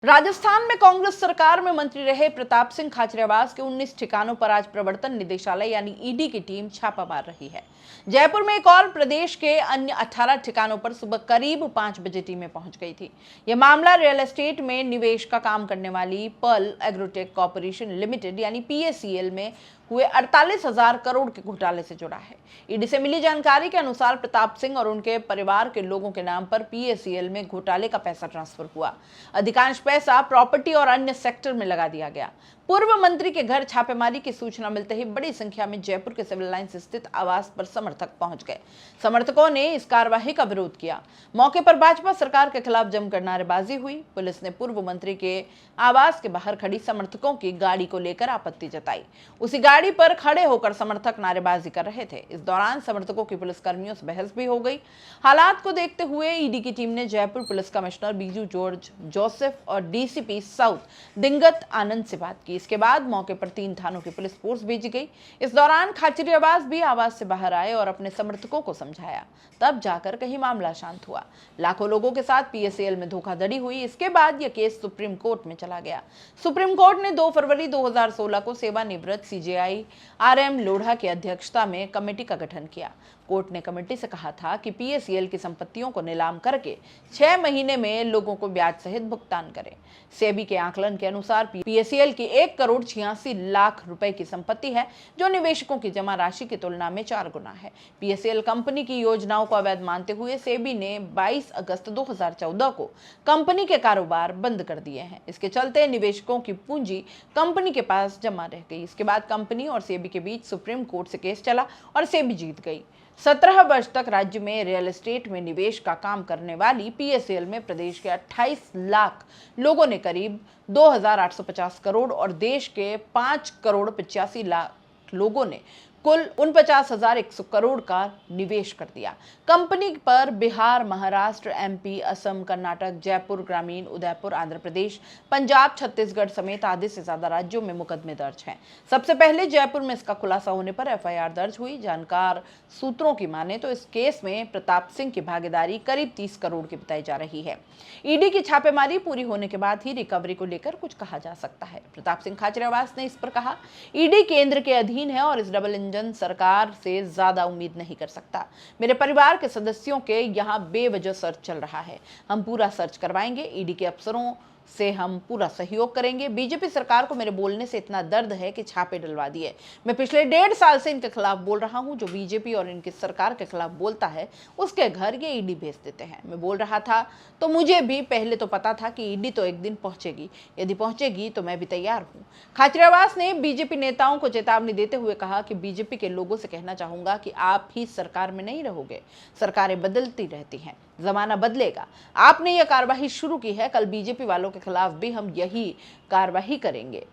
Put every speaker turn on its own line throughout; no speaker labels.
राजस्थान में कांग्रेस सरकार में मंत्री रहे प्रताप सिंह खाचरियावास के 19 ठिकानों पर आज प्रवर्तन निदेशालय यानी ईडी की टीम छापा मार रही है। जयपुर में एक और प्रदेश के अन्य 18 ठिकानों पर सुबह करीब 5 बजे टीमें पहुंच गई थी। यह मामला रियल एस्टेट में निवेश का काम करने वाली पर्ल एग्रोटेक कॉर्पोरेशन लिमिटेड यानी PACL में हुए 48,000 करोड़ के घोटाले से जुड़ा है। ईडी से मिली जानकारी के अनुसार प्रताप सिंह और उनके परिवार के लोगों के नाम पर PACL में घोटाले का पैसा ट्रांसफर हुआ। अधिकांश पैसा प्रॉपर्टी और अन्य सेक्टर में लगा दिया गया। पूर्व मंत्री के घर छापेमारी की सूचना मिलते ही बड़ी संख्या में जयपुर के सिविल लाइंस स्थित आवास पर समर्थक पहुंच गए। समर्थकों ने इस कार्रवाई का विरोध किया। मौके पर भाजपा सरकार के खिलाफ जमकर नारेबाजी हुई। पुलिस ने पूर्व मंत्री के आवास के बाहर खड़ी समर्थकों की गाड़ी को लेकर आपत्ति जताई। उसी गाड़ी पर खड़े होकर समर्थक नारेबाजी कर रहे थे। इस दौरान समर्थकों की पुलिसकर्मियों से बहस भी हो गई। हालात को देखते हुए ईडी की टीम ने Jaipur police commissioner Biju George Joseph और DCP साउथ दिंगत आनंद से बात की। इसके बाद मौके पर 3 थानों की पुलिस फोर्स भेजी गई। इस दौरान खाचरियावास भी आवास से बाहर आए और अपने समर्थकों को समझाया। तब जाकर कहीं मामला शांत हुआ। लाखों लोगों के साथ PACL में धोखाधड़ी हुई। इसके बाद यह केस सुप्रीम कोर्ट में चला गया। सुप्रीम कोर्ट ने 2 फरवरी 2016 को सेवानिवृत्त CJI RM लोढ़ा की अध्यक्षता में कमेटी का गठन किया। कोर्ट ने कमेटी से कहा था कि PACL की संपत्तियों को नीलाम करके 6 महीने में लोगों को ब्याज सहित भुगतान करें। सेबी के आकलन के अनुसार PACL की 1,86,00,000 रुपए की संपत्ति है, जो निवेशकों की जमा राशि की तुलना में 4 गुना है। PACL कंपनी की योजनाओं को अवैध मानते हुए सेबी ने 22 अगस्त 2014 को कंपनी के कारोबार बंद कर दिए हैं। इसके चलते निवेशकों की पूंजी कंपनी के पास जमा रह गई। इसके बाद कंपनी और सेबी के बीच सुप्रीम कोर्ट से केस चला और सेबी जीत गई। 17 वर्ष तक राज्य में रियल एस्टेट में निवेश का काम करने वाली PACL में प्रदेश के 28 लाख लोगों ने करीब 2,850 करोड़ और देश के 5,85,00,000 लोगों ने कुल 49,100 करोड़ का निवेश कर दिया। कंपनी पर बिहार, महाराष्ट्र, MP, असम, कर्नाटक, जयपुर ग्रामीण, उदयपुर, आंध्र प्रदेश, पंजाब, छत्तीसगढ़ समेत आधे से ज्यादा राज्यों में मुकदमे दर्ज हैं। सबसे पहले जयपुर में इसका खुलासा होने पर FIR दर्ज हुई। जानकार सूत्रों की माने तो इस केस में प्रताप सिंह की भागीदारी करीब 30 करोड़ की बताई जा रही है। ईडी की छापेमारी पूरी होने के बाद ही रिकवरी को लेकर कुछ कहा जा सकता है। प्रताप सिंह खाचरियावास ने इस पर कहा, ईडी केंद्र के अधीन है और इस डबल इंजन सरकार से ज्यादा उम्मीद नहीं कर सकता। मेरे परिवार के सदस्यों के यहाँ बेवजह सर्च चल रहा है। हम पूरा सर्च करवाएंगे। ईडी के अफसरों से हम पूरा सहयोग करेंगे। बीजेपी सरकार को मेरे बोलने से इतना दर्द है कि छापे डलवा दिए। मैं पिछले 1.5 साल से इनके खिलाफ बोल रहा हूं। जो बीजेपी और इनकी सरकार के खिलाफ बोलता है उसके घर ये ईडी भेज देते हैं। मैं बोल रहा था तो मुझे भी पहले तो पता था कि ईडी तो एक दिन पहुंचेगी। यदि पहुंचेगी तो मैं भी तैयार हूं। खाचरियावास ने बीजेपी नेताओं को चेतावनी देते हुए कहा कि बीजेपी के लोगों से कहना चाहूंगा कि आप ही सरकार में नहीं रहोगे। सरकारें बदलती रहती हैं, जमाना बदलेगा। आपने यह कार्रवाई शुरू की है, कल बीजेपी वालों के खिलाफ भी हम यही कार्रवाई करेंगे।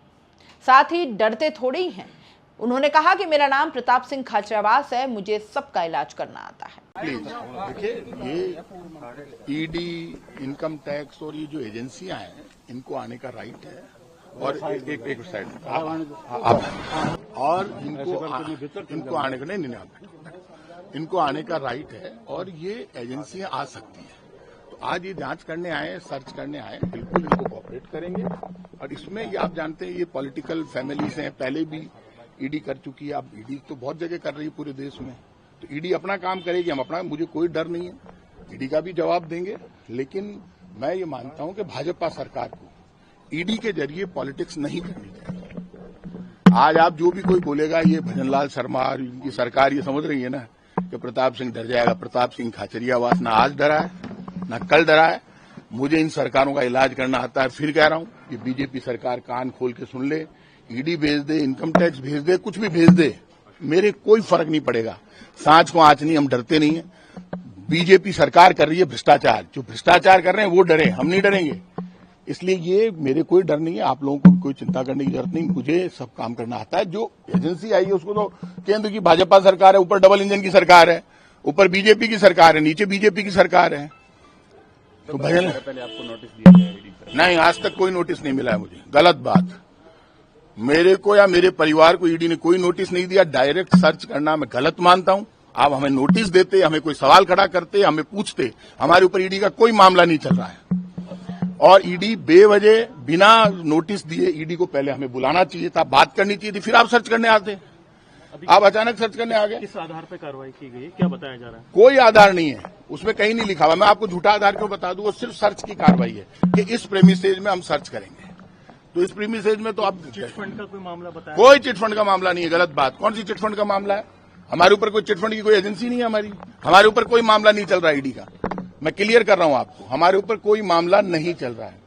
साथ ही डरते थोड़े ही हैं। उन्होंने कहा कि मेरा नाम प्रताप सिंह खाचरियावास है, मुझे सबका इलाज करना आता है।
प्लीज देखिए, ये ईडी, इनकम टैक्स और ये जो एजेंसियां हैं, इनको आने का राइट है। और एक साइड और इनको आने का नहीं, इनको आने का राइट है और ये एजेंसियां आ सकती हैं। तो आज ये जांच करने आए, सर्च करने आए, बिल्कुल इनको कोऑपरेट करेंगे। और इसमें ये आप जानते हैं, ये पॉलिटिकल फैमिलीज हैं, पहले भी ईडी कर चुकी है। अब ईडी तो बहुत जगह कर रही है पूरे देश में। तो ईडी अपना काम करेगी, हम अपना, मुझे कोई डर नहीं है। ईडी का भी जवाब देंगे। लेकिन मैं ये मानता हूं कि भाजपा सरकार को ईडी के जरिए पॉलिटिक्स नहीं करनी चाहिए। आज आप जो भी कोई बोलेगा, ये भजनलाल शर्मा और इनकी सरकार ये समझ रही है ना कि प्रताप सिंह डर जाएगा। प्रताप सिंह खाचरियावास ना आज डरा है ना कल डरा है। मुझे इन सरकारों का इलाज करना आता है। फिर कह रहा हूं कि बीजेपी सरकार कान खोल के सुन ले। ईडी भेज दे, इनकम टैक्स भेज दे, कुछ भी भेज दे, मेरे कोई फर्क नहीं पड़ेगा। सांच को आंच नहीं, हम डरते नहीं है। बीजेपी सरकार कर रही है भ्रष्टाचार। जो भ्रष्टाचार कर रहे हैं वो डरे, हम नहीं डरेंगे। इसलिए ये मेरे कोई डर नहीं है। आप लोगों को भी कोई चिंता करने की जरूरत नहीं। मुझे सब काम करना आता है। जो एजेंसी आई है उसको तो केंद्र की भाजपा सरकार है, ऊपर डबल इंजन की सरकार है, ऊपर बीजेपी की सरकार है, नीचे बीजेपी की सरकार है। तो भजन
पहले आपको नोटिस दिया गया?
नहीं, आज तक कोई नोटिस नहीं मिला है मुझे। गलत बात। मेरे को या मेरे परिवार को ईडी ने कोई नोटिस नहीं दिया। डायरेक्ट सर्च करना मैं गलत मानता हूं। आप हमें नोटिस देते, हमें कोई सवाल खड़ा करते, हमें पूछते, हमारे ऊपर ईडी का कोई मामला नहीं चल रहा है। और ईडी बेवजह बिना नोटिस दिए ईडी को पहले हमें बुलाना चाहिए था, बात करनी चाहिए थी, फिर आप सर्च करने आते। आप अचानक सर्च करने आ गए।
किस आधार पर कार्रवाई की गई, क्या बताया जा रहा है?
कोई आधार नहीं है, उसमें कहीं नहीं लिखा हुआ। मैं आपको झूठा आधार क्यों बता दूं, वो सिर्फ सर्च की कार्रवाई है कि इस प्रेमिसेज में हम सर्च करेंगे। तो इस प्रेमिसेज में तो आप
चिटफंड का कोई मामला बताया?
कोई चिटफंड का मामला नहीं है, गलत बात। कौन सी चिटफंड का मामला है? हमारे ऊपर कोई चिटफंड की कोई एजेंसी नहीं है हमारी, हमारे ऊपर कोई मामला नहीं चल रहा ईडी का। मैं क्लियर कर रहा हूं आपको, हमारे ऊपर कोई मामला नहीं चल रहा है।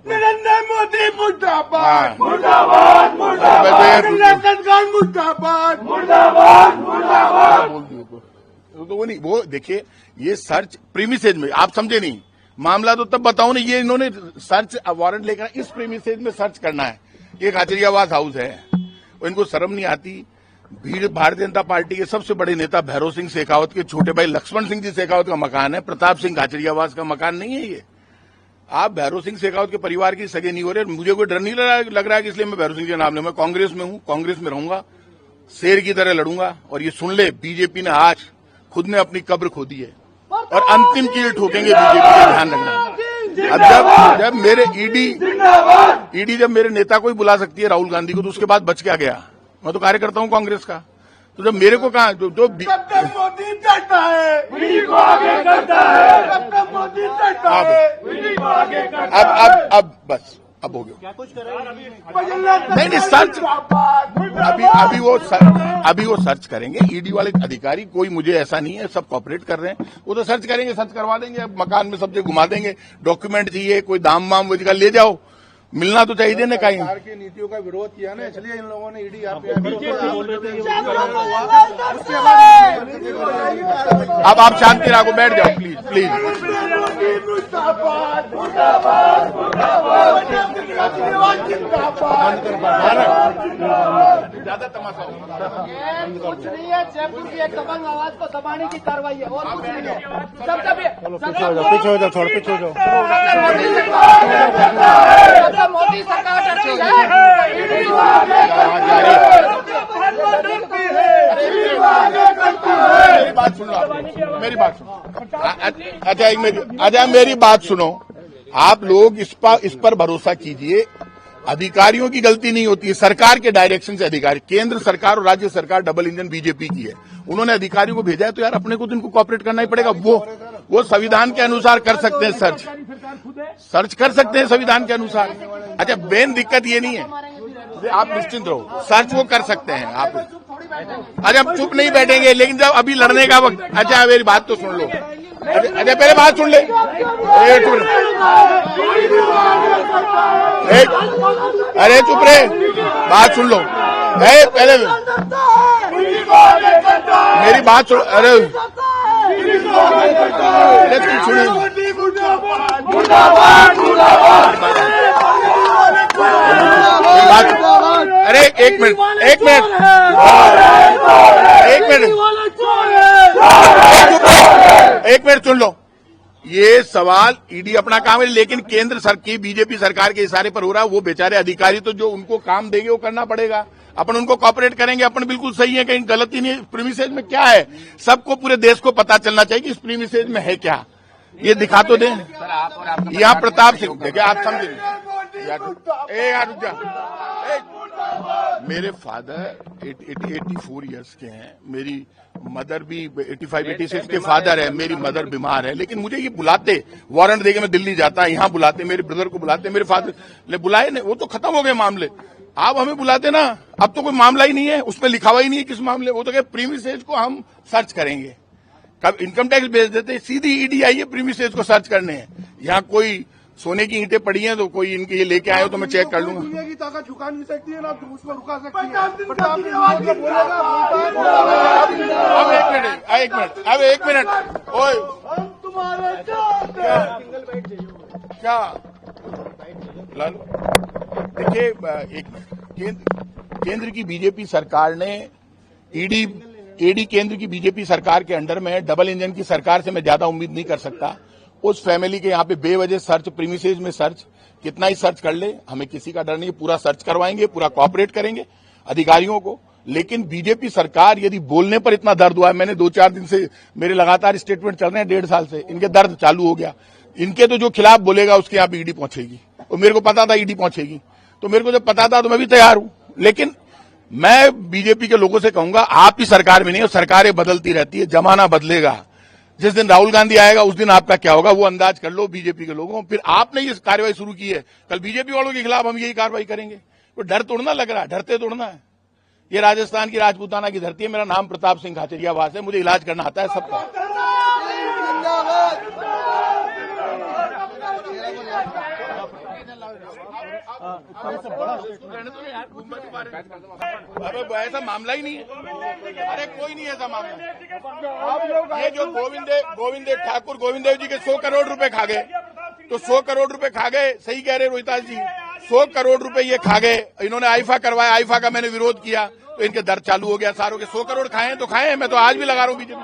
नरेंद्र मोदी मुर्दाबाद,
मुर्दाबाद,
मुर्दाबाद, मुर्दाबाद, मुर्दाबाद, मुर्दाबाद।
बोल दिए तो वो नहीं, वो देखिए ये सर्च प्रीमिसेज में, आप समझे नहीं, मामला तो तब बताऊं ना। ये इन्होंने सर्च वारंट लेकर इस प्रीमिसेज में सर्च करना है। ये खाचरियावास हाउस है, और इनको शर्म नहीं आती। भीड़ भारतीय जनता पार्टी के सबसे बड़े नेता भैरव सिंह शेखावत के छोटे भाई लक्ष्मण सिंह जी शेखावत का मकान है, प्रताप सिंह खाचरियावास का मकान नहीं है ये। आप भैरव सिंह शेखावत के परिवार की सगे नहीं हो रहे। मुझे कोई डर नहीं लग रहा है कि इसलिए मैं भैरव सिंह के नाम लूं। मैं कांग्रेस में हूं, कांग्रेस में रहूंगा, शेर की तरह लड़ूंगा। और ये सुन ले, बीजेपी ने आज खुद ने अपनी कब्र खोदी है और अंतिम कील ठोकेंगे बीजेपी का, ध्यान रखना। अब जब मेरे ईडी जब मेरे नेता को ही बुला सकती है राहुल गांधी को, तो उसके बाद बच क्या गया? मैं तो कार्यकर्ता हूं कांग्रेस का। तो जब मेरे को कहा जो
मोदी डरता है, ईडी को आगे करता है, मोदी डरता है, ईडी को आगे करता है।
अब बस अब हो गया।
क्या कुछ करेंगे?
नहीं सर्च अभी वो सर्च करेंगे। ईडी वाले अधिकारी, कोई मुझे ऐसा नहीं है, सब कॉपरेट कर रहे हैं। वो तो सर्च करेंगे, सर्च करवा देंगे। अब मकान में सब जगह घुमा देंगे। डॉक्यूमेंट चाहिए, कोई दाम वाम वो जगह ले जाओ, मिलना तो चाहिए ना कहीं।
सरकार की नीतियों का विरोध किया ना, इसलिए इन लोगों ने ईडी
अब आप शांति रखो, बैठ जाओ प्लीज प्लीज। ज्यादा तमाशा
कुछ नहीं है, जयपुर की एक दबंग आवाज को दबाने की कार्रवाई है और कुछ नहीं है।
पीछे हो जाओ, थोड़ा पीछे हो जाओ।
मोदी सरकार डरती है।
मेरी बात सुन लो, मेरी बात सुनो। अच्छा मेरी बात सुनो। आप लोग इस पर भरोसा कीजिए। अधिकारियों की गलती नहीं होती है, सरकार के डायरेक्शन से अधिकारी, केंद्र सरकार और राज्य सरकार डबल इंजन बीजेपी की है। उन्होंने अधिकारियों को भेजा है, तो यार अपने को तो इनको कॉपरेट करना ही पड़ेगा। वो संविधान के अनुसार कर सकते हैं, सर्च कर सकते हैं संविधान के अनुसार। अच्छा मेन दिक्कत ये नहीं है, आप निश्चिंत रहो, सर्च वो कर सकते हैं। आप अच्छा हम चुप नहीं बैठेंगे, लेकिन जब अभी लड़ने का वक्त। अच्छा मेरी बात तो सुन लो। अच्छा पहले बात सुन ले। अरे चुप रहे, बात सुन लो। पहले मेरी बात सुन। अरे सुनिए, अरे एक मिनट सुन लो। ये सवाल ईडी अपना काम है, लेकिन केंद्र सरकार की बीजेपी सरकार के इशारे पर हो रहा है। वो बेचारे अधिकारी तो जो उनको काम देंगे वो करना पड़ेगा। अपन उनको कॉपरेट करेंगे, अपन बिल्कुल सही है, कहीं गलती नहीं है। प्रीमिसेज में क्या है, सबको पूरे देश को पता चलना चाहिए कि इस प्रीमिसेज में है क्या, ये दिखा तो दें। यहाँ प्रताप सिंह, देखिए आप समझेंगे। मेरे फादर 84 इयर्स के हैं, मेरी मदर भी 85-86 के फादर है, मेरी मदर बीमार है। लेकिन मुझे ये बुलाते, वारंट देके मैं दिल्ली जाता, यहाँ बुलाते, मेरे ब्रदर को बुलाते, मेरे फादर ले बुलाए नहीं, वो तो खत्म हो गए मामले। आप हमें बुलाते ना, अब तो कोई मामला ही नहीं है, उसमें लिखा हुआ ही नहीं है किस मामले। वो तो क्या प्रीमिसेज को हम सर्च करेंगे, कब इनकम टैक्स भेज देते, सीधी ईडी आई है प्रीमिसेज को सर्च करने हैं। यहाँ कोई सोने की ईंटें पड़ी हैं तो कोई इनके ये लेके आए हो तो मैं चेक कर लूंगा।
दुनिया की ताकत झुका नहीं सकती है ना, तुम उसको रुका सकती है।
अब एक मिनट ओए क्या देखिए, एक मिनट। केंद्र की बीजेपी सरकार ने ईडी केंद्र की बीजेपी सरकार के अंडर में है। डबल इंजन की सरकार से मैं ज्यादा उम्मीद नहीं कर सकता। उस फैमिली के यहाँ पे बेवजह सर्च, प्रीमिसेज में सर्च, कितना ही सर्च कर ले, हमें किसी का डर नहीं। पूरा सर्च करवाएंगे, पूरा कॉपरेट करेंगे अधिकारियों को। लेकिन बीजेपी सरकार यदि बोलने पर इतना दर्द हुआ है, मैंने 2-4 दिन से मेरे लगातार स्टेटमेंट चल रहे हैं, 1.5 साल से इनके दर्द चालू हो गया। इनके तो जो खिलाफ बोलेगा उसके यहाँ ईडी पहुंचेगी। तो मेरे को पता था ईडी पहुंचेगी, तो मेरे को जब पता था तो मैं भी तैयार हूं। लेकिन मैं बीजेपी के लोगों से कहूंगा, आप ही सरकार में नहीं हो, सरकारें बदलती रहती है, जमाना बदलेगा। जिस दिन राहुल गांधी आएगा उस दिन आपका क्या होगा वो अंदाज कर लो बीजेपी के लोगों। फिर आपने ये कार्रवाई शुरू की है, कल बीजेपी वालों के खिलाफ हम यही कार्रवाई करेंगे। तो डर तोड़ना लग रहा है, डरते तोड़ना है। ये राजस्थान की राजपूताना की धरती है। मेरा नाम प्रताप सिंह खाचरियावास है, मुझे इलाज करना आता है सबका। अरे ऐसा मामला ही नहीं है, अरे कोई नहीं ऐसा मामला। ये जो गोविंद देव जी के 100 करोड़ रुपए खा गए, तो 100 करोड़ रुपए खा गए, सही कह रहे रोहितास जी, 100 करोड़ रुपए ये खा गए। इन्होंने आईफा करवाया, आईफा का मैंने विरोध किया तो इनके दर चालू हो गया सारों के। 100 करोड़ खाए तो खाए, मैं तो आज भी लगा रहा हूँ बीजेपी।